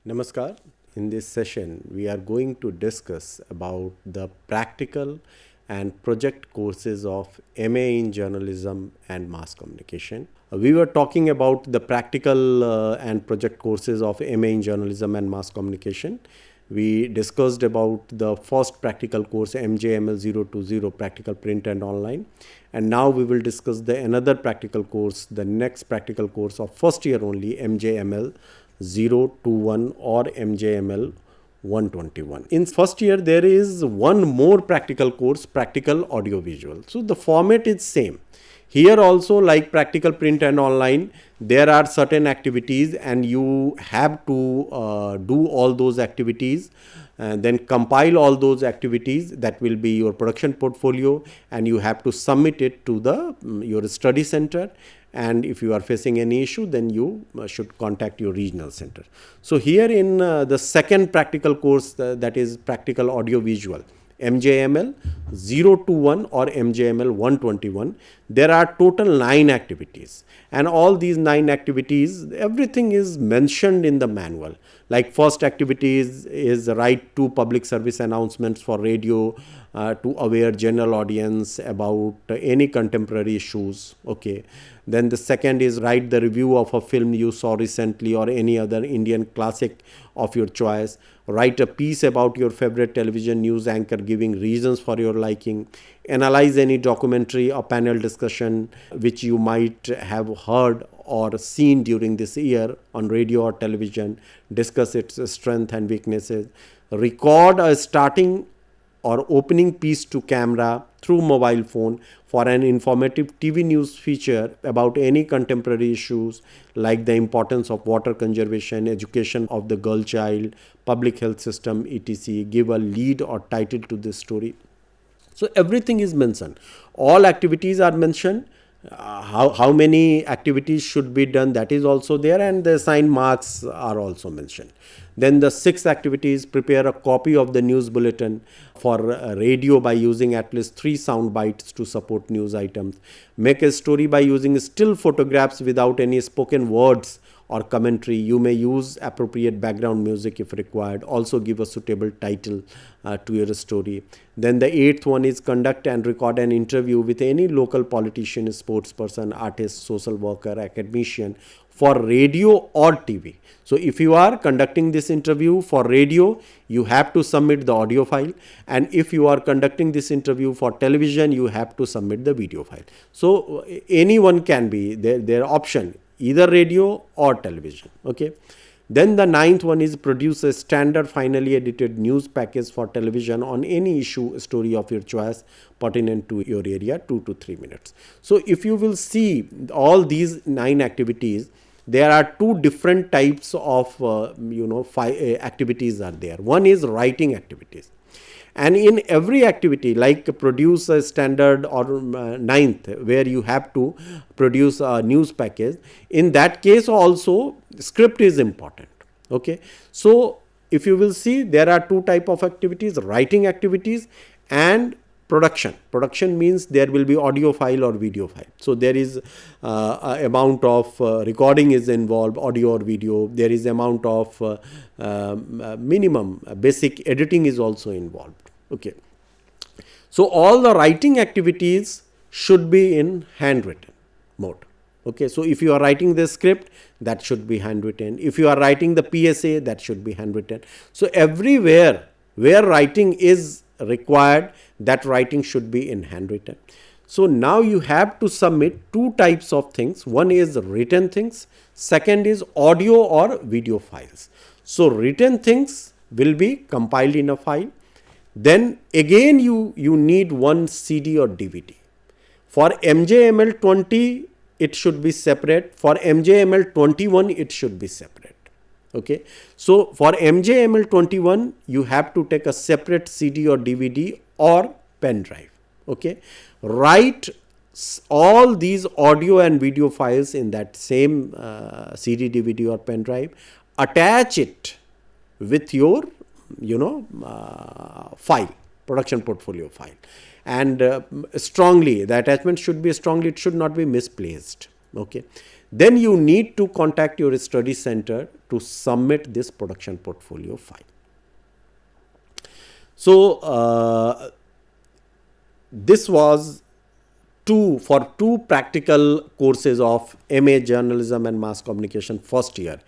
Namaskar. In this session, we are going to discuss about the practical and project courses of MA in Journalism and Mass Communication. We were talking about the practical and project courses of MA in Journalism and Mass Communication. We discussed about the first practical course MJML 020 Practical Print and Online, and now we will discuss the another practical course, the next practical course of first year only, MJML 021 or MJML 121. In first year, there is one more practical course, practical audiovisual. So the format is same. Here also, like practical print and online, there are certain activities and you have to do all those activities and then compile all those activities. That will be your production portfolio, and you have to submit it to the your study center. And if you are facing any issue, then you should contact your regional center. So here in the second practical course, that is practical audiovisual, MJML 021 or MJML 121, there are total 9 activities, and all these 9 activities, everything is mentioned in the manual. Like first activity is write 2 public service announcements for radio to aware general audience about any contemporary issues. Okay. Then the second is write the review of a film you saw recently or any other Indian classic of your choice. Write a piece about your favorite television news anchor giving reasons for your liking. Analyze any documentary or panel discussion which you might have heard or seen during this year on radio or television. Discuss its strengths and weaknesses. Record a starting or opening piece to camera through mobile phone for an informative TV news feature about any contemporary issues like the importance of water conservation, education of the girl child, public health system, etc. Give a lead or title to this story. So everything is mentioned. All activities are mentioned. How many activities should be done, that is also there, and the assigned marks are also mentioned. Then the 6th activity is prepare a copy of the news bulletin for radio by using at least 3 sound bites to support news items. Make a story by using still photographs without any spoken words or commentary. You may use appropriate background music if required. Also give a suitable title to your story. Then the 8th one is conduct and record an interview with any local politician, sports person, artist, social worker, academician for radio or TV. So if you are conducting this interview for radio, you have to submit the audio file, and if you are conducting this interview for television, you have to submit the video file. So anyone can be their option, either radio or television. Okay. Then the 9th one is produce a standard finally edited news package for television on any issue story of your choice pertinent to your area, 2 to 3 minutes. So if you will see all these 9 activities, there are 2 different types of activities are there. One is writing activities. And in every activity, like produce a standard or 9th, where you have to produce a news package, in that case also script is important. Okay. So if you will see, there are 2 type of activities, writing activities and production. Production means there will be audio file or video file. So there is amount of recording is involved, audio or video. There is amount of minimum basic editing is also involved. Okay. So all the writing activities should be in handwritten mode. Okay. So if you are writing the script, that should be handwritten. If you are writing the PSA, that should be handwritten. So everywhere where writing is required, that writing should be in handwritten. So now you have to submit 2 types of things. One is written things. Second is audio or video files. So written things will be compiled in a file. Then again you need one CD or DVD. For MJML 20, it should be separate. For MJML 21, it should be separate. Okay. So for MJML 21, you have to take a separate CD or DVD or pen drive. Okay. Write all these audio and video files in that same CD, DVD or pen drive. Attach it with your file, production portfolio file, and strongly, the attachment should be strongly, it should not be misplaced. Okay. then you need to contact your study center to submit this production portfolio file. So this was for two practical courses of MA Journalism and Mass Communication first year,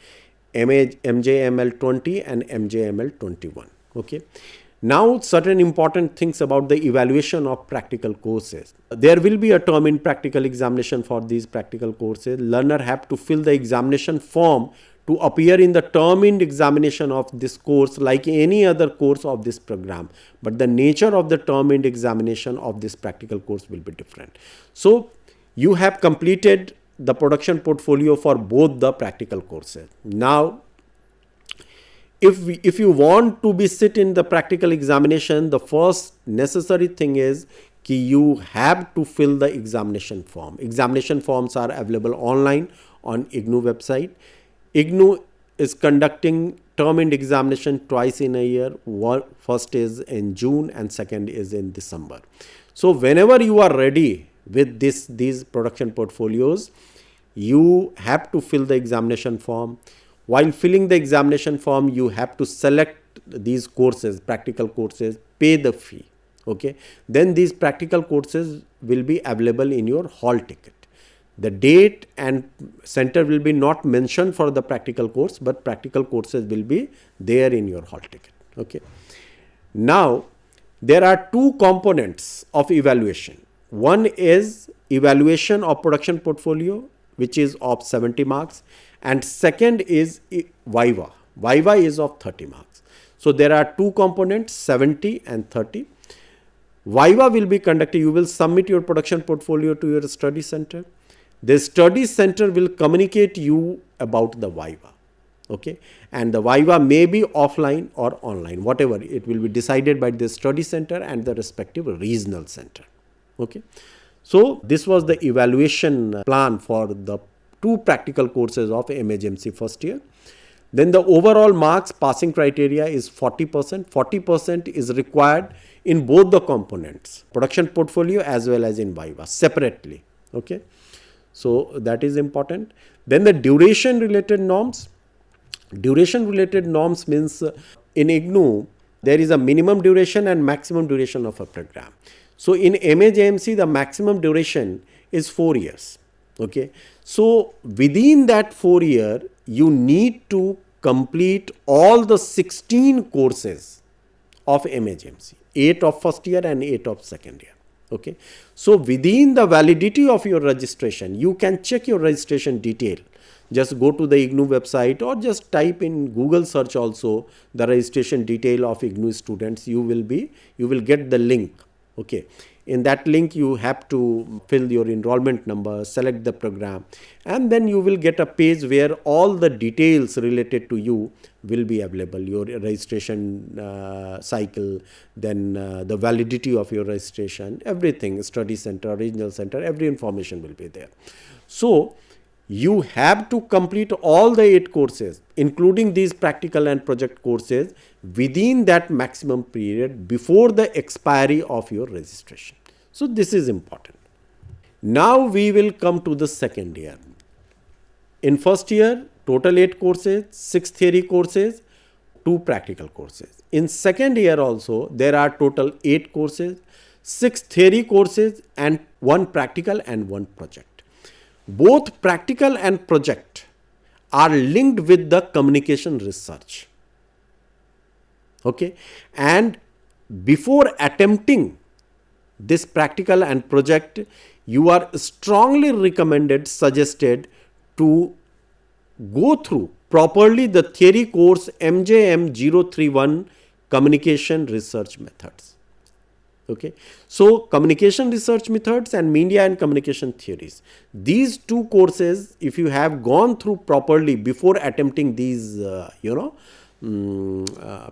MJML 20 and MJML 21. Okay. Now, certain important things about the evaluation of practical courses. There will be a term in practical examination for these practical courses. Learner have to fill the examination form to appear in the termed examination of this course like any other course of this program. But the nature of the termed examination of this practical course will be different. So, you have completed the production portfolio for both the practical courses. Now, if you want to be sit in the practical examination, the first necessary thing is कि you have to fill the examination form. Examination forms are available online on IGNOU website. IGNOU is conducting termed examination twice in a year. First is in June and second is in December. So whenever you are ready with these production portfolios, you have to fill the examination form. While filling the examination form, you have to select these courses, practical courses, pay the fee. Okay. Then these practical courses will be available in your hall ticket. The date and center will be not mentioned for the practical course, but practical courses will be there in your hall ticket. Okay. Now, there are two components of evaluation. One is evaluation of production portfolio, which is of 70 marks. And second is Viva. Viva is of 30 marks. So there are two components, 70 and 30. Viva will be conducted. You will submit your production portfolio to your study center. The study center will communicate you about the Viva. Okay. And the Viva may be offline or online, whatever. It will be decided by the study center and the respective regional center. Okay. So this was the evaluation plan for the two practical courses of MAJMC first year. Then the overall marks passing criteria is 40%. 40% is required in both the components, production portfolio as well as in Viva separately. Okay. So that is important. Then the duration related norms. Duration related norms means in IGNOU, there is a minimum duration and maximum duration of a program. So in MAJMC, the maximum duration is 4 years. Okay. So within that 4 year, you need to complete all the 16 courses of MAJMC, 8 of first year and 8 of second year. Okay. So within the validity of your registration, you can check your registration detail. Just go to the IGNOU website or just type in Google search also the registration detail of IGNOU students. You will get the link. Okay. In that link, you have to fill your enrollment number, select the program, and then you will get a page where all the details related to you will be available. Your registration cycle, then the validity of your registration, everything, study center, regional center, every information will be there. So you have to complete all the 8 courses, including these practical and project courses, within that maximum period before the expiry of your registration. So this is important. Now we will come to the second year. In first year, total 8 courses, 6 theory courses, 2 practical courses. In second year also, there are total 8 courses, 6 theory courses and 1 practical and 1 project. Both practical and project are linked with the communication research. Okay. And before attempting this practical and project, you are strongly recommended, suggested to go through properly the theory course MJM 031 Communication Research Methods. Okay. So communication research methods and media and communication theories. These 2 courses, if you have gone through properly before attempting these,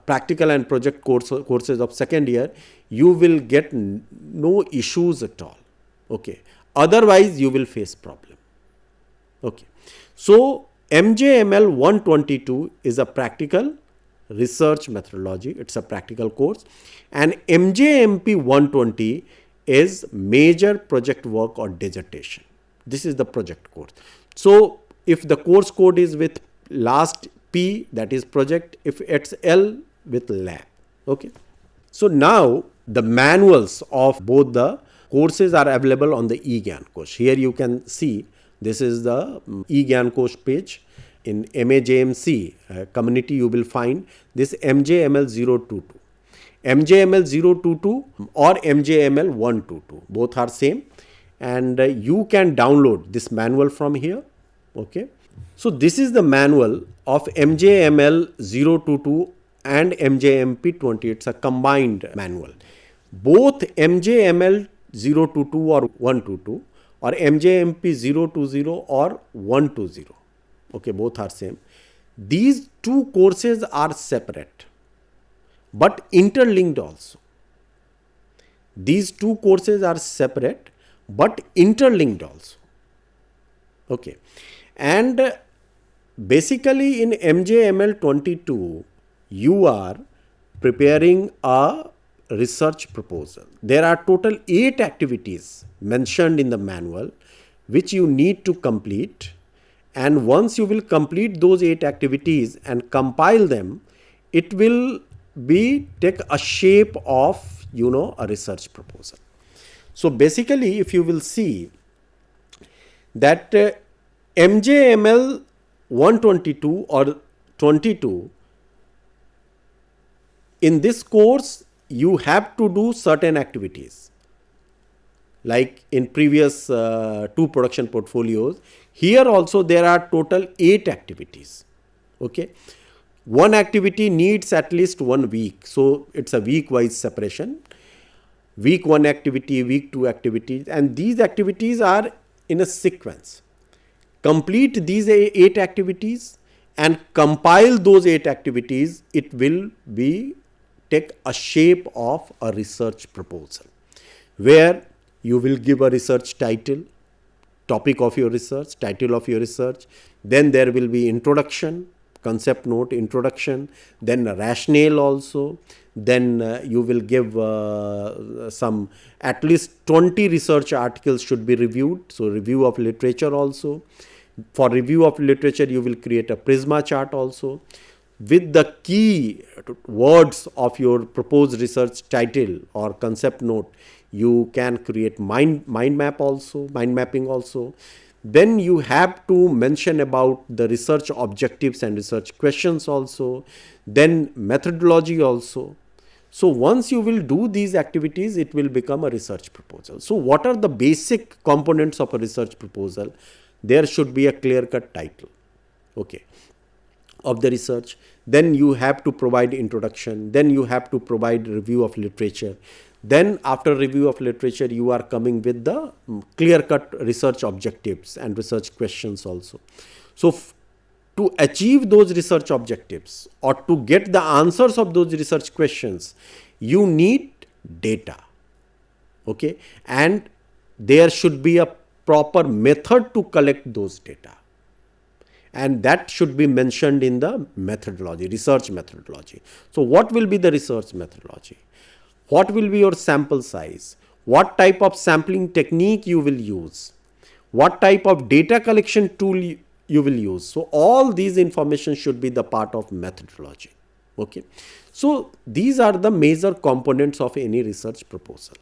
practical and project courses of second year, you will get no issues at all. Okay. Otherwise, you will face problem. Okay. So MJML 122 is a practical research methodology. It's a practical course. And MJMP 120 is major project work or dissertation. This is the project course. So if the course code is with last P, that is project. If it's L, with lab. Okay. So now the manuals of both the courses are available on the eGNOUs. Here you can see this is the eGNOUs page. In MAJMC community, you will find this MJML022. MJML022 or MJML122, both are same, and you can download this manual from here. Okay. So this is the manual of MJML022 and MJMP20. It's a combined manual. Both MJML022 or 122 or MJMP020 or 120. Okay, both are same. These two courses are separate but interlinked also. These two courses are separate but interlinked also. Okay. And basically in MJML22, you are preparing a research proposal. There are total 8 activities mentioned in the manual which you need to complete. And once you will complete those 8 activities and compile them, it will be take a shape of, a research proposal. So basically, if you will see that MJML 122 or 22, in this course, you have to do certain activities. Like in previous 2 production portfolios, here also there are total 8 activities. Okay. One activity needs at least 1 week. So it's a week-wise separation. Week 1 activity, week 2 activities, and these activities are in a sequence. Complete these 8 activities and compile those 8 activities. It will be take a shape of a research proposal, where you will give a research title, topic of your research, title of your research. Then there will be introduction, concept note, introduction, then a rationale also. Then you will give some at least 20 research articles should be reviewed. So review of literature also. For review of literature, you will create a Prisma chart also. With the key words of your proposed research title or concept note, you can create mind mapping also. Then you have to mention about the research objectives and research questions also. Then methodology also. So once you will do these activities, it will become a research proposal. So what are the basic components of a research proposal? There should be a clear-cut title, okay, of the research. Then you have to provide introduction. Then you have to provide review of literature. Then after review of literature, you are coming with the clear-cut research objectives and research questions also. So to achieve those research objectives or to get the answers of those research questions, you need data. Okay. And there should be a proper method to collect those data. And that should be mentioned in the methodology, research methodology. So what will be the research methodology? What will be your sample size? What type of sampling technique you will use? What type of data collection tool you will use? So all these information should be the part of methodology. Okay. So these are the major components of any research proposal.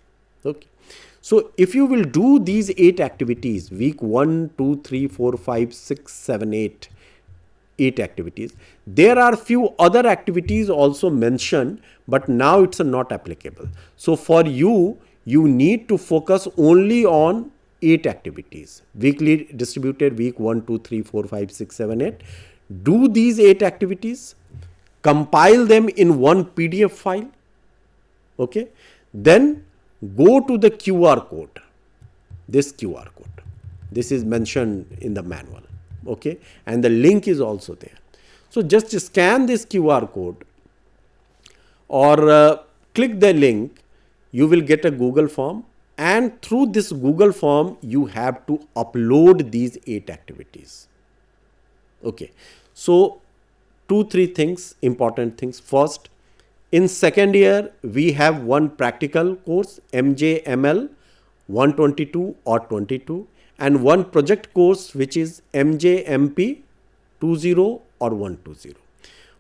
Okay. So if you will do these 8 activities, week 1, 2, 3, 4, 5, 6, 7, 8, 8 activities. There are few other activities also mentioned, but now it's not applicable. So for you, you need to focus only on 8 activities, weekly distributed, week 1, 2, 3, 4, 5, 6, 7, 8. Do these 8 activities, compile them in one PDF file. Okay. Then go to the QR code, this QR code. This is mentioned in the manual. Okay. And the link is also there. So just scan this QR code or click the link. You will get a Google form, and through this Google form, you have to upload these 8 activities. Okay. So 2-3 things, important things. First, in second year, we have one practical course, MJML 122 or 22, and one project course which is MJMP 20 or 120.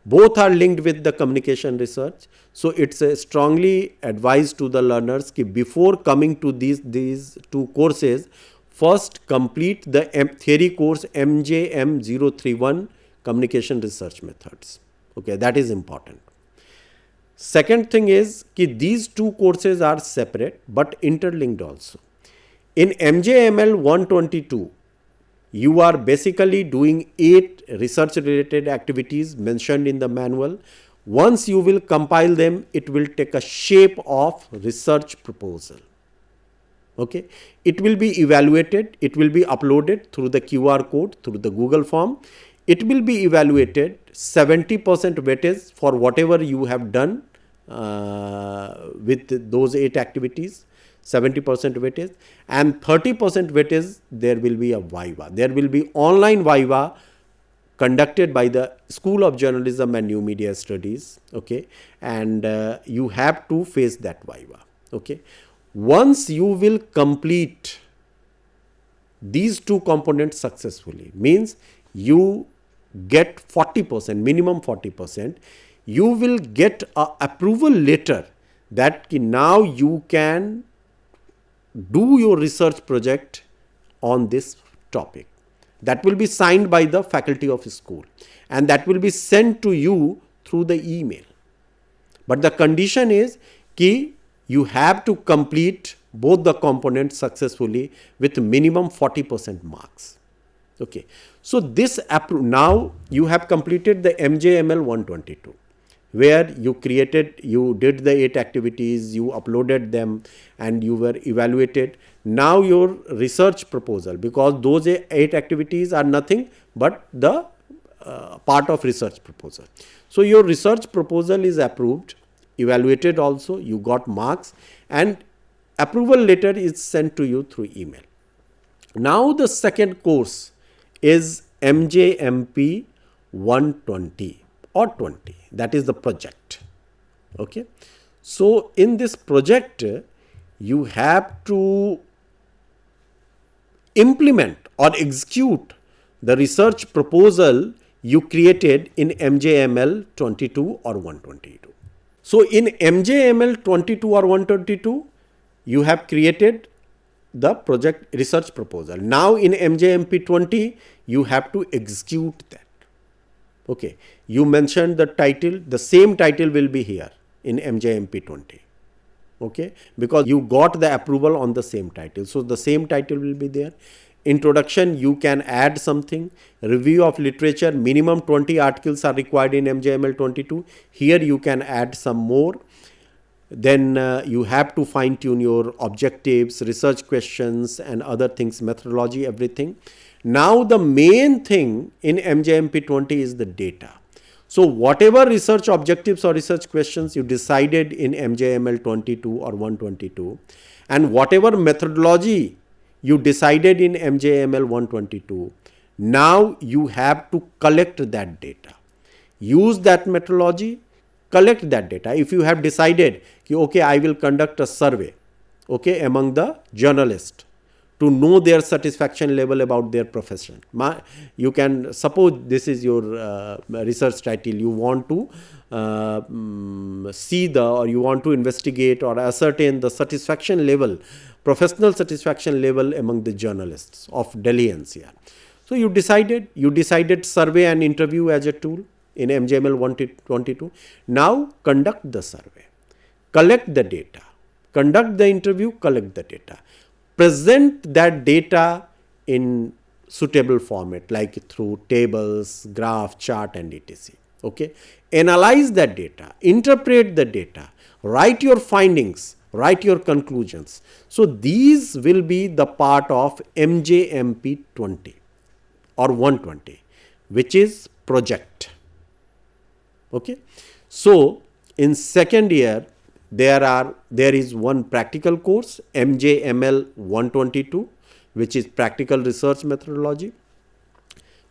Both are linked with the communication research. So it's strongly advised to the learners that before coming to these two courses, first complete the theory course MJM 031 communication research methods. Okay, that is important. Second thing is that these two courses are separate but interlinked also. In MJML 122, you are basically doing 8 research related activities mentioned in the manual. Once you will compile them, it will take a shape of research proposal. Okay, it will be evaluated, it will be uploaded through the QR code, through the Google form. It will be evaluated 70% weightage for whatever you have done with those 8 activities, 70% weightage, and 30% weightage there will be a Viva. There will be online Viva conducted by the School of Journalism and New Media Studies. Okay, and you have to face that Viva. Okay, once you will complete these two components successfully, means you get 40%, minimum 40%, you will get a approval letter that now you can do your research project on this topic. That will be signed by the faculty of school and that will be sent to you through the email. But the condition is that you have to complete both the components successfully with minimum 40% marks. Okay. So this now you have completed the MJML 122. Where you did the 8 activities, you uploaded them and you were evaluated. Now your research proposal, because those 8 activities are nothing but the part of research proposal. So your research proposal is approved, evaluated also, you got marks and approval letter is sent to you through email. Now the second course is MJMP 120. Or 20, that is the project. Okay. So in this project, you have to implement or execute the research proposal you created in MJML 22 or 122. So in MJML 22 or 122, you have created the project research proposal. Now in MJMP 20, you have to execute that. Okay, you mentioned the title, the same title will be here in MJMP 20. Okay, because you got the approval on the same title. So the same title will be there. Introduction, you can add something. Review of literature, minimum 20 articles are required in MJML 22. Here you can add some more. Then you have to fine tune your objectives, research questions and other things, methodology, everything. Now the main thing in MJMP 20 is the data. So whatever research objectives or research questions you decided in MJML 22 or 122 and whatever methodology you decided in MJML 122, now you have to collect that data. Use that methodology, collect that data. If you have decided, okay, I will conduct a survey, okay, among the journalists, to know their satisfaction level about their profession. You can suppose this is your research title. You want to see or you want to investigate or ascertain the satisfaction level, professional satisfaction level among the journalists of Delhi NCR. So you decided survey and interview as a tool in MJML 122. Now conduct the survey, collect the data, conduct the interview, collect the data. Present that data in suitable format like through tables, graph, chart and etc. Okay. Analyze that data, interpret the data, write your findings, write your conclusions. So these will be the part of MJMP 20 or 120, which is project. Okay. So in second year, there is one practical course, MJML 122, which is practical research methodology.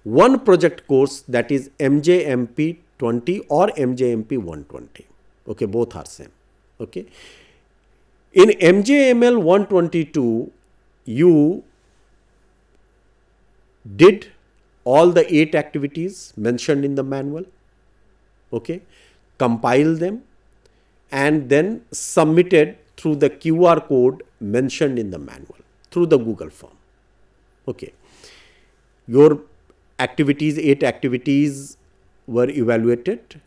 One project course, that is MJMP 20 or MJMP 120. Okay, both are same. Okay. In MJML 122, you did all the 8 activities mentioned in the manual, okay, compile them, and then submitted through the QR code mentioned in the manual through the Google form. Okay. Your activities, 8 activities were evaluated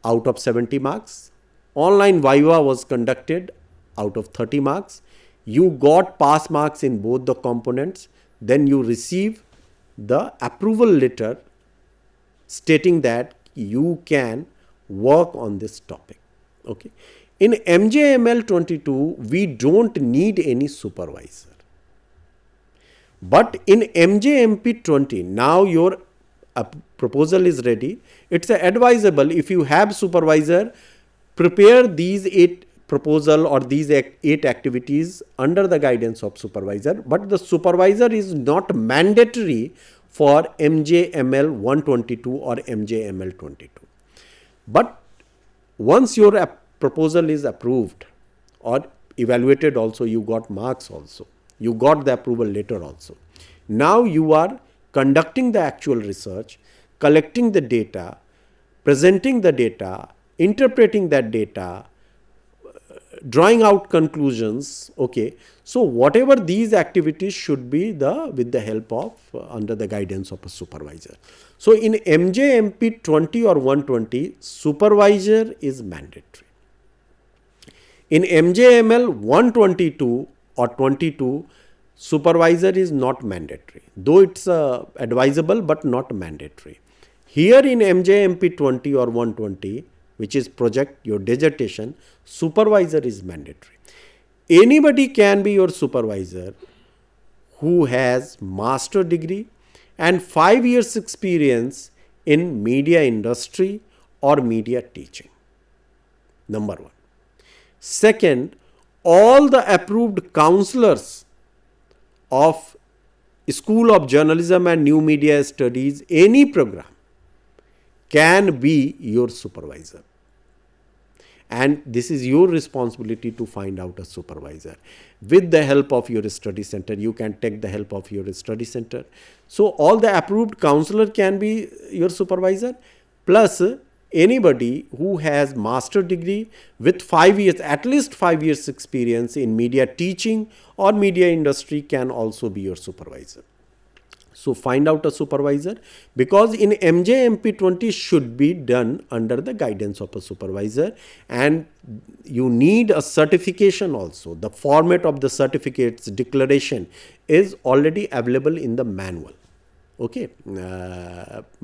out of 70 marks. Online Viva was conducted out of 30 marks. You got pass marks in both the components. Then you receive the approval letter stating that you can work on this topic. Okay. In MJML 22, we don't need any supervisor. But in MJMP 20, now your proposal is ready. It's advisable, if you have supervisor, prepare these 8 proposal or these 8 activities under the guidance of supervisor. But the supervisor is not mandatory for MJML 122 or MJML 22. But once your proposal is approved or evaluated also, you got marks also, you got the approval letter also. Now you are conducting the actual research, collecting the data, presenting the data, interpreting that data, drawing out conclusions. Okay. So whatever these activities should be with the help of under the guidance of a supervisor. So in MJMP 20 or 120, supervisor is mandatory. In MJML 122 or 22, supervisor is not mandatory, though it's advisable but not mandatory. Here in MJMP 20 or 120, which is project, your dissertation, supervisor is mandatory. Anybody can be your supervisor who has master degree and 5 years experience in media industry or media teaching. Number one. Second, all the approved counselors of School of Journalism and New Media Studies, any program, can be your supervisor. And this is your responsibility to find out a supervisor. With the help of your study center, you can take the help of your study center. So all the approved counselor can be your supervisor, plus anybody who has master degree with 5 years, at least 5 years experience in media teaching or media industry can also be your supervisor. So find out a supervisor, because in MJMP 20 should be done under the guidance of a supervisor, and you need a certification also. The format of the certificate's declaration is already available in the manual. Okay, combined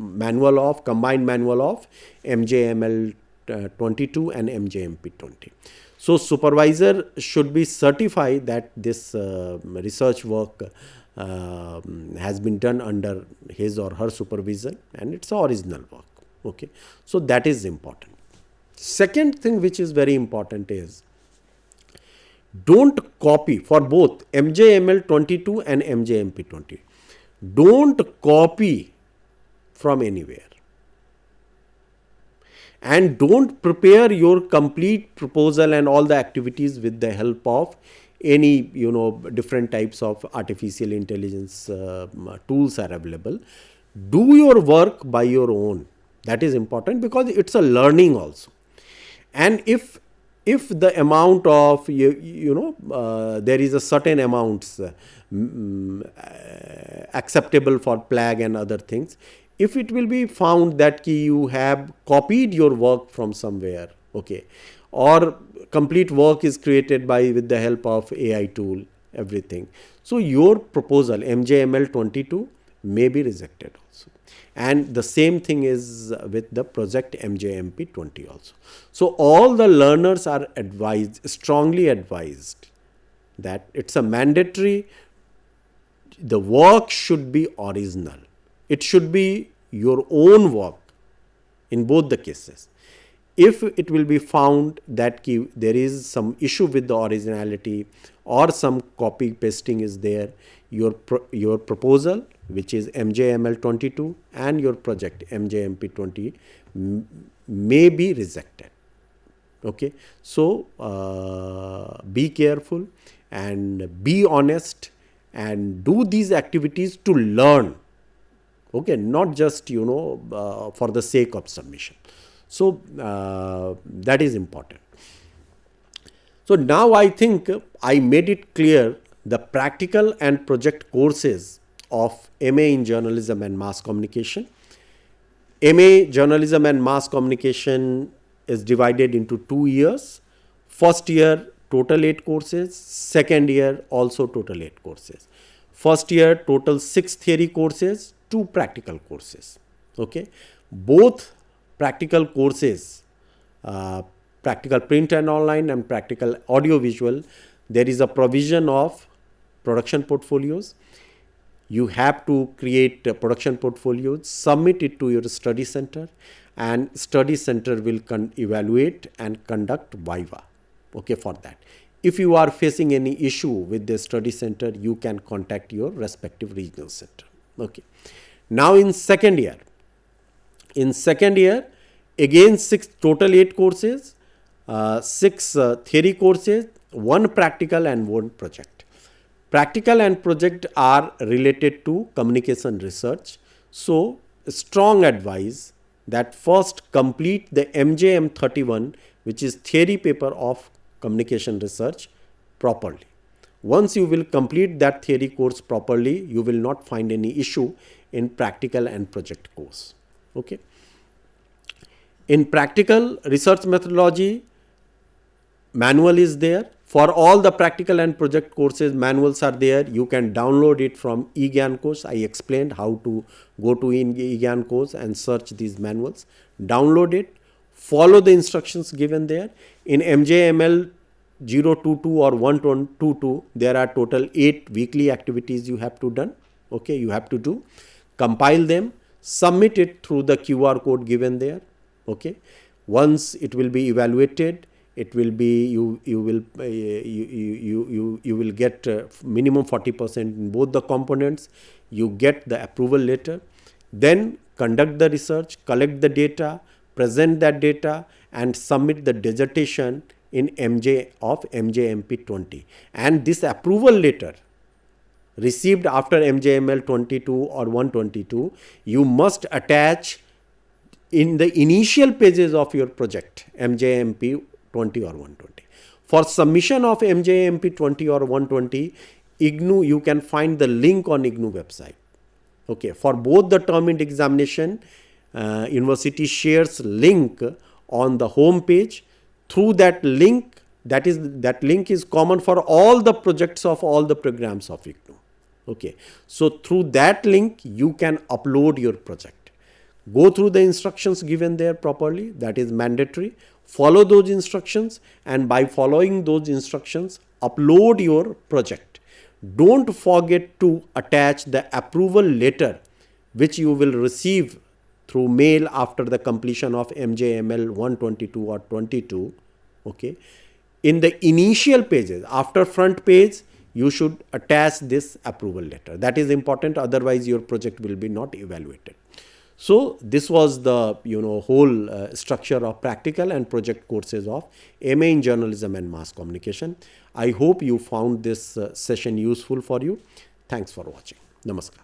manual of MJML 22 and MJMP 20. So supervisor should be certified that this research work has been done under his or her supervision and it's original work. Okay, so that is important. Second thing which is very important is, don't copy for both MJML 22 and MJMP 20. Don't copy from anywhere, and don't prepare your complete proposal and all the activities with the help of any different types of artificial intelligence tools are available. Do your work by your own. That is important, because it's a learning also. And if the amount of there is a certain amounts acceptable for flag and other things, if it will be found that you have copied your work from somewhere, okay, or complete work is created with the help of AI tool, everything, so your proposal MJML 22 may be rejected also. And the same thing is with the project MJMP 20 also. So all the learners are strongly advised that it's a mandatory. The work should be original. It should be your own work in both the cases. If it will be found that there is some issue with the originality or some copy pasting is there, your proposal, which is MJML 22, and your project MJMP 20 may be rejected. Okay, so be careful and be honest, and do these activities to learn. Okay, not just, for the sake of submission. So that is important. So now I think I made it clear the practical and project courses of MA in Journalism and Mass Communication. MA Journalism and Mass Communication is divided into 2 years. First year total 8 courses, second year also total 8 courses. First year total 6 theory courses, 2 practical courses. Okay, both practical courses, practical print and online and practical audio visual, there is a provision of production portfolios. You have to create production portfolios, submit it to your study center, and study center will evaluate and conduct viva. Okay, for that. If you are facing any issue with the study center, you can contact your respective regional center. Okay. Now in second year, again 6 total 8 courses, 6 theory courses, 1 practical and 1 project. Practical and project are related to communication research. So strong advice that first complete the MJM 31, which is theory paper of communication research, properly. Once you will complete that theory course properly, you will not find any issue in practical and project course. Okay. In practical research methodology, manual is there. For all the practical and project courses, manuals are there. You can download it from IGNOUs. I explained how to go to IGNOUs and search these manuals. Download it. Follow the instructions given there. In MJML 022 or 122, there are total 8 weekly activities you have to done. Okay, you have to do. Compile them. Submit it through the QR code given there. Okay. Once it will be evaluated, it will be you will get minimum 40% in both the components. You get the approval letter. Then conduct the research, collect the data, present that data, and submit the dissertation in MJ of MJMP 20. And this approval letter received after MJML 22 or 122, you must attach in the initial pages of your project, MJMP 20 or 120. For submission of MJMP 20 or 120, IGNOU, you can find the link on IGNOU website. Okay, for both the term and examination, university shares link on the home page. Through that link, that link is common for all the projects of all the programs of IGNOU. Okay, so through that link, you can upload your project. Go through the instructions given there properly. That is mandatory. Follow those instructions, and by following those instructions, upload your project. Don't forget to attach the approval letter, which you will receive through mail after the completion of MJML 122 or 22. Okay. In the initial pages, after front page, you should attach this approval letter. That is important. Otherwise, your project will be not evaluated. So this was the whole structure of practical and project courses of MA in Journalism and Mass Communication. I hope you found this session useful for you. Thanks for watching. Namaskar.